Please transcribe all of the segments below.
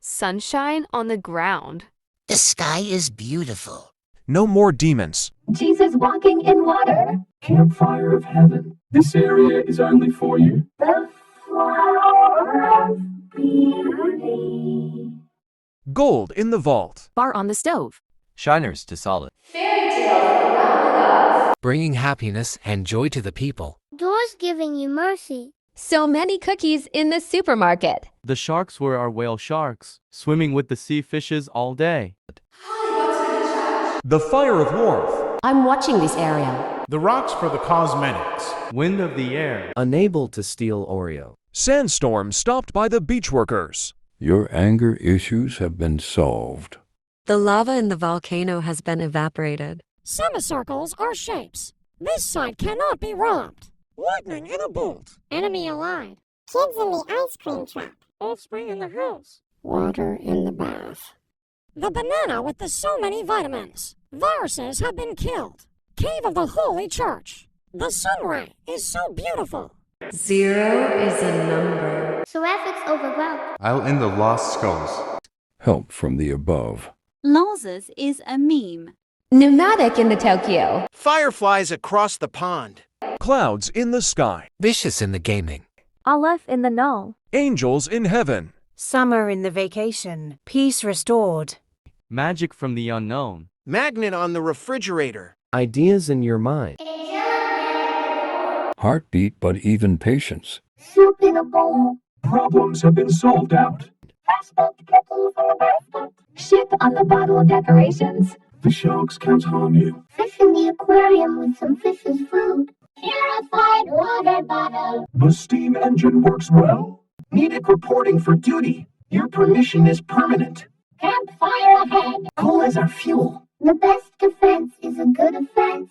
Sunshine on the ground. The sky is beautiful. No more demons. Jesus walking in water. Campfire of heaven. This area is only for you. The flower of beauty. Gold in the vault. Bar on the stove. Shiners to solid. Fairy tales around the gods. Bringing happiness and joy to the people. Doors giving you mercy. So many cookies in the supermarket. The sharks were our whale sharks, swimming with the sea fishes all day. The fire of warmth. I'm watching this area. The rocks for the cosmetics. Wind of the air. Unable to steal Oreo. Sandstorm stopped by the beach workers. Your anger issues have been solved. The lava in the volcano has been evaporated. Semicircles are shapes. This site cannot be robbed. Lightning in a bolt. Enemy allied. Kids in the ice cream truck. Offspring in the house. Water in the bath. The banana with the so many vitamins. Viruses have been killed. Cave of the Holy Church. The sunray is so beautiful. 0 is a number. Seraphics overgrown. I'll end the lost skulls. Help from the above. Losses is a meme. Pneumatic in the Tokyo. Fireflies across the pond. Clouds in the sky. Vicious in the gaming. Aleph in the null. Angels in heaven. Summer in the vacation. Peace restored. Magic from the unknown. Magnet on the refrigerator. Ideas in your mind. Heartbeat but even patience. Soup in a bowl. Problems have been solved out. Aspect cookies in the basket. Ship on the bottle decorations. The sharks can't harm you. Fish in the aquarium with some fish's food. Purified water bottle. The steam engine works well. Needed reporting for duty. Your permission is permanent. Campfire ahead. Coal is our fuel. The best defense is a good offense.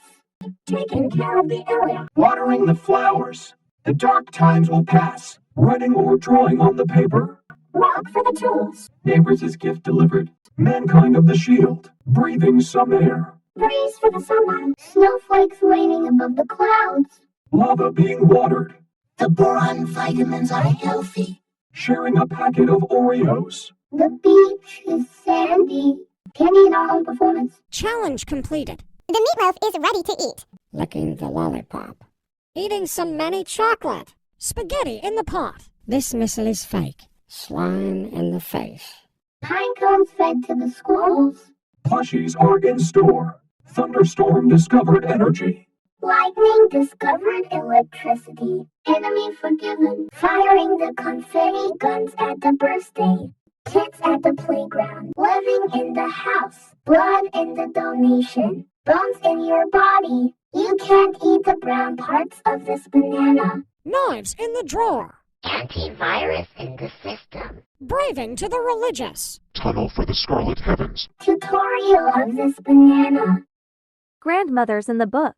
Taking care of the area. Watering the flowers. The dark times will pass. Writing or drawing on the paper. Rock for the tools. Neighbors is gift delivered. Mankind of the shield. Breathing some air. Breeze for the summer. Snowflakes raining above the clouds. Lava being watered. The boron vitamins are healthy. Sharing a packet of Oreos. The beach is sandy. Can eat our own performance. Challenge completed. The meatloaf is ready to eat. Licking the lollipop. Eating some many chocolate. Spaghetti in the pot. This missile is fake. Slime in the face. Pine cones fed to the squirrels. Plushies are in store. Thunderstorm discovered energy. Lightning discovered electricity. Enemy forgiven. Firing the confetti guns at the birthday. Kids at the playground. Living in the house. Blood in the donation. Bones in your body. You can't eat the brown parts of this banana. Knives in the drawer. Antivirus in the system. Braving to the religious. Tunnel for the scarlet heavens. Tutorial of this banana. Grandmothers in the book.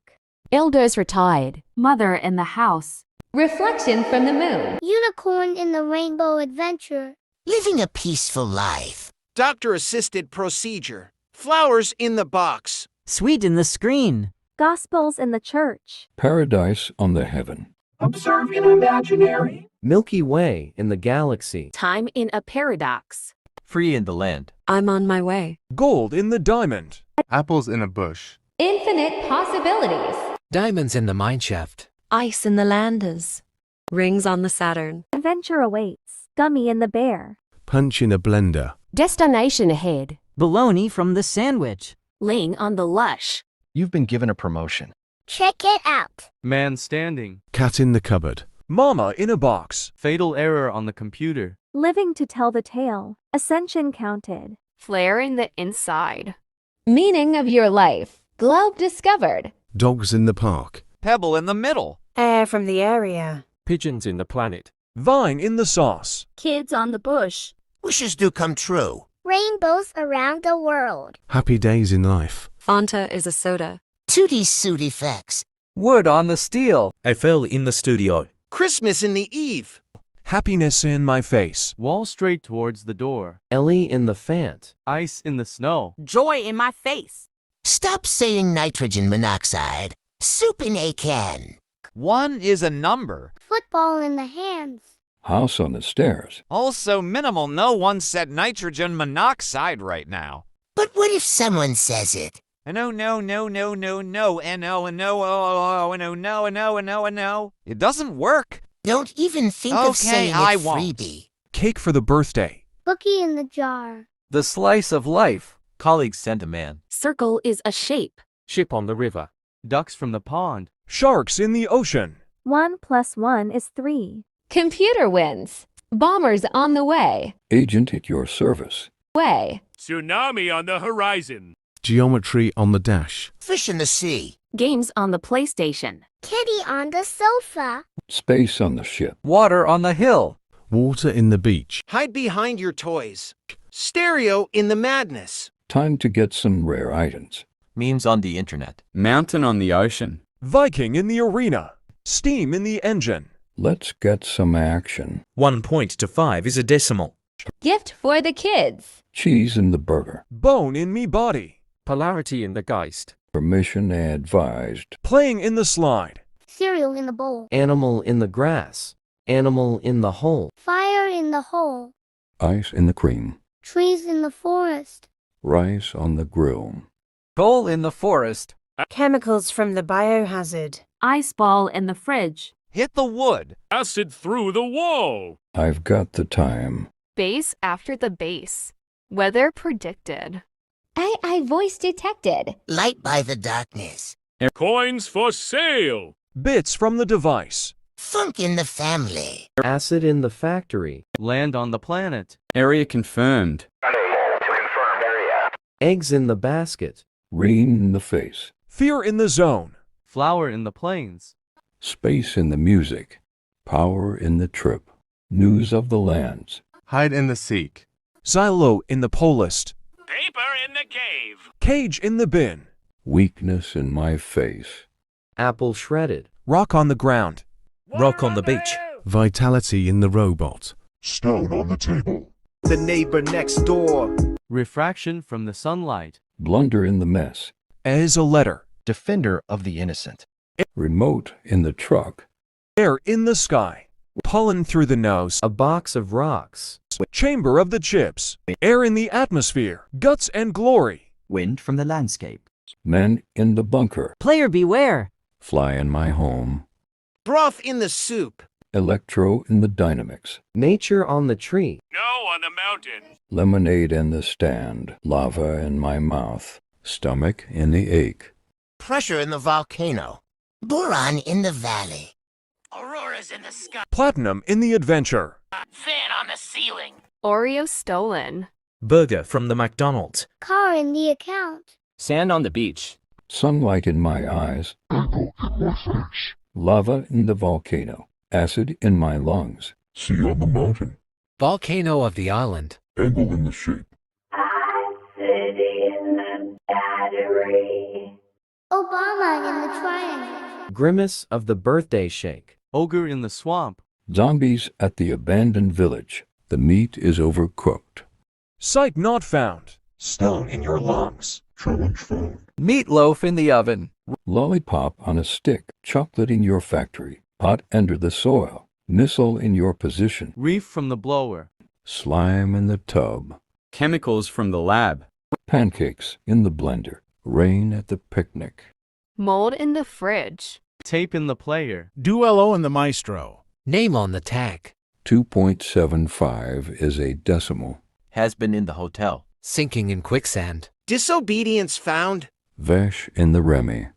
Elders retired. Mother in the house. Reflection from the moon. Unicorn in the rainbow adventure. Living a peaceful life. Doctor-assisted procedure. Flowers in the box. Sweet in the screen. Gospels in the church. Paradise on the heaven. Observe in imaginary. Milky Way in the galaxy. Time in a paradox. Free in the land. I'm on my way. Gold in the diamond. Apples in a bush. Infinite possibilities. Diamonds in the mineshaft. Ice in the Landers. Rings on the Saturn. Adventure awaits. Gummy in the bear. Punch in a blender. Destination ahead. Bologna from the sandwich. Laying on the lush. You've been given a promotion. Check it out. Man standing. Cat in the cupboard. Mama in a box. Fatal error on the computer. Living to tell the tale. Ascension counted. Flare in the inside. Meaning of your life. Globe discovered. Dogs in the park. Pebble in the middle. Air from the area. Pigeons in the planet. Vine in the sauce. Kids on the bush. Wishes do come true. Rainbows around the world. Happy days in life. Fanta is a soda. 2D suit effects. Wood on the steel. I fell in the studio. Christmas in the eve. Happiness in my face. Wall straight towards the door. Ellie in the fant. Ice in the snow. Joy in my face. Stop saying nitrogen monoxide. Soup in a can. 1 is a number. Football in the hands. House on the stairs. Also minimal, no one said nitrogen monoxide right now. But what if someone says it? No, no, no, no, no, no, and no, and no, oh, no, no, and no, and no, and no. It doesn't work. Don't even think of saying I it won't. freebie. Cake for the birthday. Cookie in the jar. The slice of life. Colleagues sent a man. Circle is a shape. Ship on the river. Ducks from the pond. Sharks in the ocean. 1 + 1 is 3. Computer wins. Bombers on the way. Agent at your service. Way. Tsunami on the horizon. Geometry on the dash. Fish in the sea. Games on the PlayStation. Kitty on the sofa. Space on the ship. Water on the hill. Water in the beach. Hide behind your toys. Stereo in the madness. Time to get some rare items. Memes on the internet. Mountain on the ocean. Viking in the arena. Steam in the engine. Let's get some action. 1 point to 5 is a decimal. Gift for the kids. Cheese in the burger. Bone in me body. Polarity in the Geist. Permission advised. Playing in the slide. Cereal in the bowl. Animal in the grass. Animal in the hole. Fire in the hole. Ice in the cream. Trees in the forest. Rice on the grill. Coal in the forest. Chemicals from the biohazard. Ice ball in the fridge. Hit the wood. Acid through the wall. I've got the time. Base after the base. Weather predicted. AI voice detected. Light by the darkness. Coins for sale. Bits from the device. Funk in the family. Acid in the factory. Land on the planet. Area confirmed. Unable to confirm area. Eggs in the basket. Rain in the face. Fear in the zone. Flower in the plains. Space in the music. Power in the trip. News of the lands. Hide in the seek. Silo in the polist. Paper in the cave. Cage in the bin. Weakness in my face. Apple shredded. Rock on the ground. Rock on the beach. Vitality in the robot. Stone on the table. The neighbor next door. Refraction from the sunlight. Blunder in the mess. As a letter. Defender of the innocent. Remote in the truck. Air in the sky. Pollen through the nose. A box of rocks. Chamber of the chips. Air in the atmosphere. Guts and glory. Wind from the landscape. Men in the bunker. Player beware. Fly in my home. Broth in the soup. Electro in the dynamics. Nature on the tree. Snow on the mountain. Lemonade in the stand. Lava in my mouth. Stomach in the ache. Pressure in the volcano. Boron in the valley. Auroras in the sky. Platinum in the adventure. Fan on the ceiling. Oreo stolen. Burger from the McDonald's. Car in the account. Sand on the beach. Sunlight in my eyes. Lava in the volcano. Acid in my lungs. Sea on the mountain. Volcano of the island. Angle in the shape. Acid in the battery. Obama in the triangle. Grimace of the birthday shake. Ogre in the swamp. Zombies at the abandoned village. The meat is overcooked. Site not found. Stone in your lungs. Challenge found. Meatloaf in the oven. Lollipop on a stick. Chocolate in your factory. Pot under the soil. Missile in your position. Reef from the blower. Slime in the tub. Chemicals from the lab. Pancakes in the blender. Rain at the picnic. Mold in the fridge. Tape in the player. Duello in the maestro. Name on the tag. 2.75 is a decimal. Has been in the hotel. Sinking in quicksand. Disobedience found. Vash in the Remy.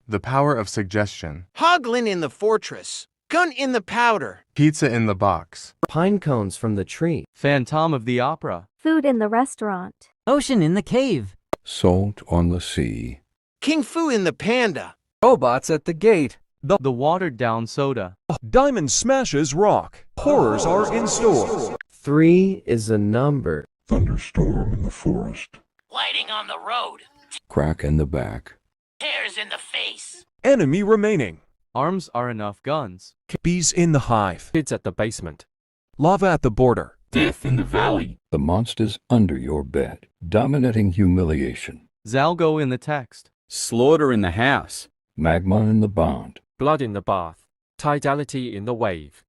The power of suggestion. Hoglin in the fortress. Gun in the powder. Pizza in the box. Pine cones from the tree. Phantom of the opera. Food in the restaurant. Ocean in the cave. Salt on the sea. King Fu in the panda. Robots at the gate. The watered down soda. Diamond smashes rock. Horrors are in store. 3 is a number. Thunderstorm in the forest. Lighting on the road. Crack in the back. Tears in the face. Enemy remaining. Arms are enough guns. Bees in the hive. Kids at the basement. Lava at the border. Death in the valley. The monsters under your bed. Dominating humiliation. Zalgo in the text. Slaughter in the house. Magma in the bond. Blood in the bath. Tidality in the wave.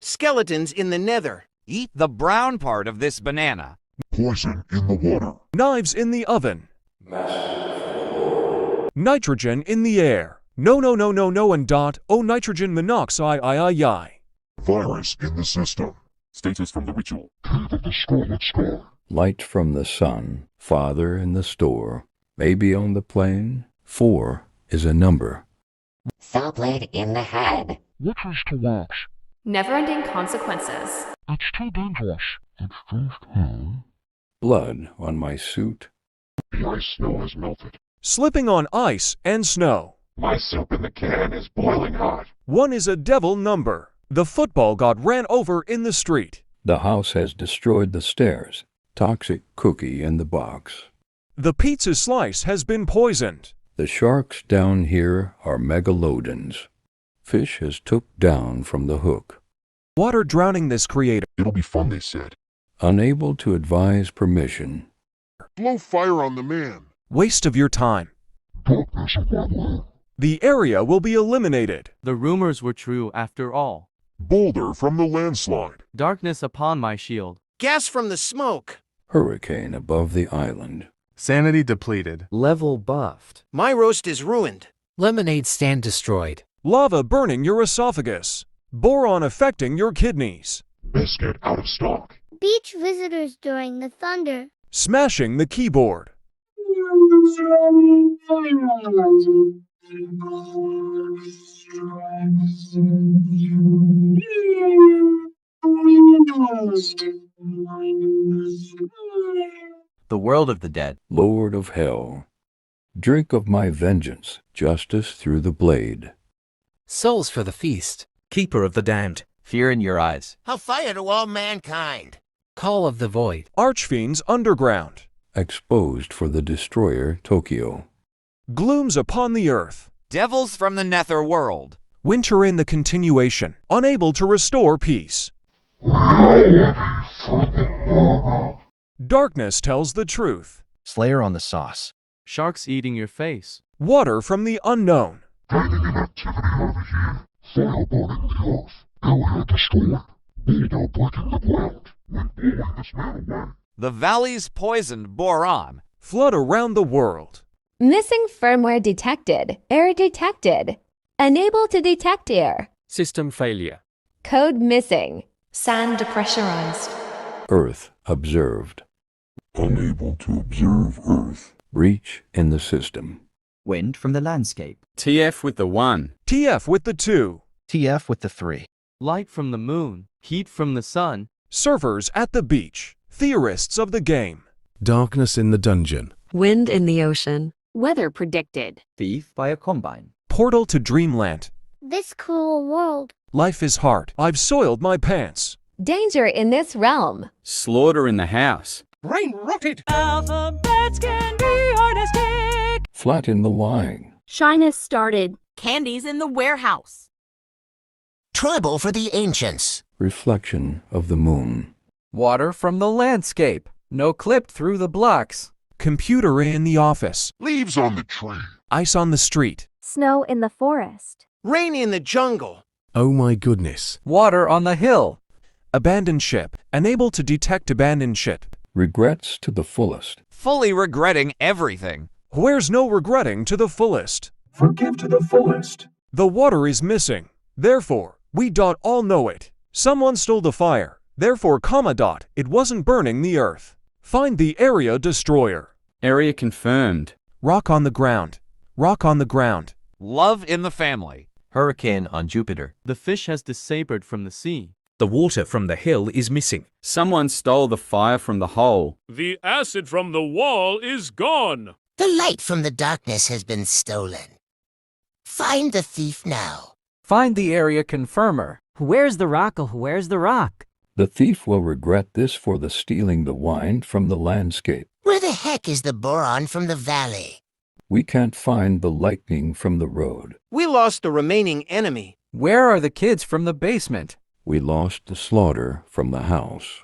Skeletons in the nether. Eat the brown part of this banana. Poison in the water. Knives in the oven. Nitrogen in the air. No, no, no, no, no, and dot. Oh, nitrogen monoxide, I. Virus in the system. Status from the ritual. Cave of the Scarlet Scar. Light from the sun, father in the store, baby on the plane. 4 is a number. Saw blade in the head. Which is to watch? Never-ending consequences. It's too dangerous. It's just home. Blood on my suit. The ice snow has melted. Slipping on ice and snow. My soup in the can is boiling hot. 1 is a devil number. The football god ran over in the street. The house has destroyed the stairs. Toxic cookie in the box. The pizza slice has been poisoned. The sharks down here are megalodons. Fish has took down from the hook. Water drowning this creator. It'll be fun, they said. Unable to advise permission. Blow fire on the man. Waste of your time. Darkness of my world. The area will be eliminated. The rumors were true after all. Boulder from the landslide. Darkness upon my shield. Gas from the smoke. Hurricane above the island. Sanity depleted. Level buffed. My roast is ruined. Lemonade stand destroyed. Lava burning your esophagus. Boron affecting your kidneys. Biscuit out of stock. Beach visitors during the thunder. Smashing the keyboard. The world of the dead. Lord of hell. Drink of my vengeance, justice through the blade. Souls for the feast. Keeper of the damned. Fear in your eyes. Hellfire to all mankind. Call of the void. Archfiends underground. Exposed for the destroyer Tokyo. Glooms upon the earth. Devils from the nether world. Winter in the continuation. Unable to restore peace. Darkness tells the truth. Slayer on the sauce. Sharks eating your face. Water from the unknown. Alien activity over here. Fire burning the earth. Area destroyed. Beetle breaking the ground. When blowing this man away. The valley's poisoned boron. Flood around the world. Missing firmware detected. Error detected. Unable to detect error. System failure. Code missing. Sand depressurized. Earth observed. Unable to observe Earth. Breach in the system. Wind from the landscape. TF with the 1. TF with the 2. TF with the 3. Light from the moon. Heat from the sun. Surfers at the beach. Theorists of the game. Darkness in the dungeon. Wind in the ocean. Weather predicted. Thief by a combine. Portal to dreamland. This cruel world. Life is hard. I've soiled my pants. Danger in this realm. Slaughter in the house. Brain rotted. Alphabets can be artistic. Flat in the line. Shyness started. Candies in the warehouse. Trouble for the ancients. Reflection of the moon. Water from the landscape. No clip through the blocks. Computer in the office. Leaves on the tree. Ice on the street. Snow in the forest. Rain in the jungle. Oh my goodness. Water on the hill. Abandoned ship. Unable to detect abandoned ship. Regrets to the fullest. Fully regretting everything. Where's no regretting to the fullest? Forgive to the fullest. The water is missing. Therefore, we all know it. Someone stole the fire. Therefore, it wasn't burning the earth. Find the area destroyer. Area confirmed. Rock on the ground. Rock on the ground. Love in the family. Hurricane on Jupiter. The fish has disabled from the sea. The water from the hill is missing. Someone stole the fire from the hole. The acid from the wall is gone. The light from the darkness has been stolen. Find the thief now. Find the area confirmer. Where's the rock? Where's the rock? The thief will regret this for the stealing the wine from the landscape. Where the heck is the boron from the valley? We can't find the lightning from the road. We lost the remaining enemy. Where are the kids from the basement? We lost the slaughter from the house.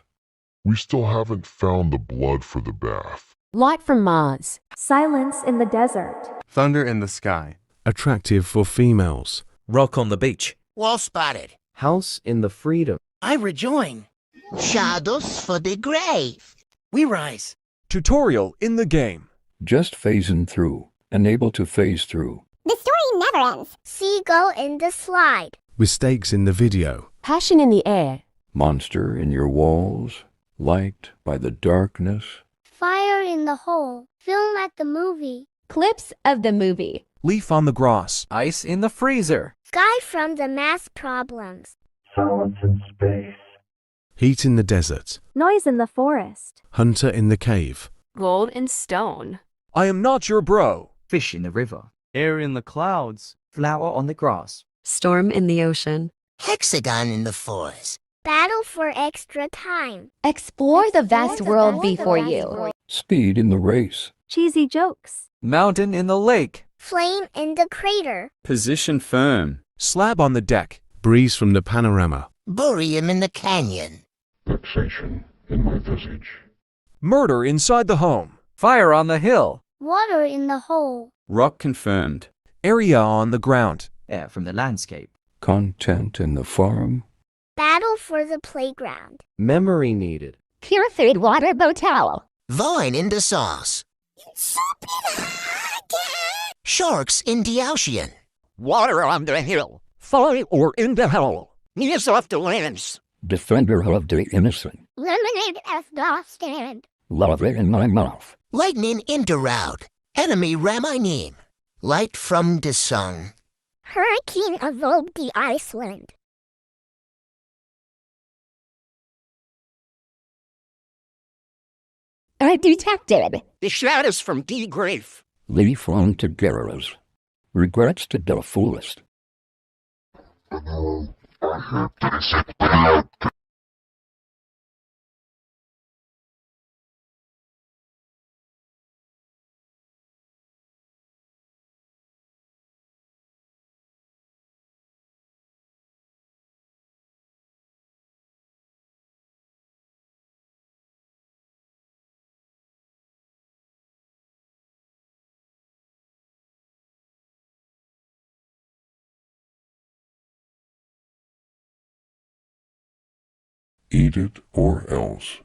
We still haven't found the blood for the bath. Light from Mars. Silence in the desert. Thunder in the sky. Attractive for females. Rock on the beach. Wall spotted. House in the freedom. I rejoin. Shadows for the grave. We rise. Tutorial in the game. Just phasing through. Unable to phase through. The story never ends. Seagull in the slide. Mistakes in the video. Passion in the air. Monster in your walls. Light by the darkness. Fire in the hole. Film at the movie. Clips of the movie. Leaf on the grass. Ice in the freezer. Sky from the math problems. Silence in space. Heat in the desert. Noise in the forest. Hunter in the cave. Gold in stone. I am not your bro. Fish in the river. Air in the clouds. Flower on the grass. Storm in the ocean. Hexagon in the forest. Battle for extra time. Explore the vast world before you. Speed in the race. Cheesy jokes. Mountain in the lake. Flame in the crater. Position firm. Slab on the deck. Breeze from the panorama. Bury him in the canyon. Vexation in my visage. Murder inside the home. Fire on the hill. Water in the hole. Rock confirmed. Area on the ground. Air from the landscape. Content in the farm. Battle for the playground. Memory needed. Purified water bottle. Vine in the sauce. Sharks in the ocean. Water on the hill. Fire or in the hell. News off the lands. Defender of the innocent. Lemonade at the stand. Love it in my mouth. Lightning in the route. Enemy ram my name. Light from the sun. Hurricane above the Iceland. I detected. The shadows from the grave. Leaf on to Garrus. Regrets to the fullest. Eat it or else.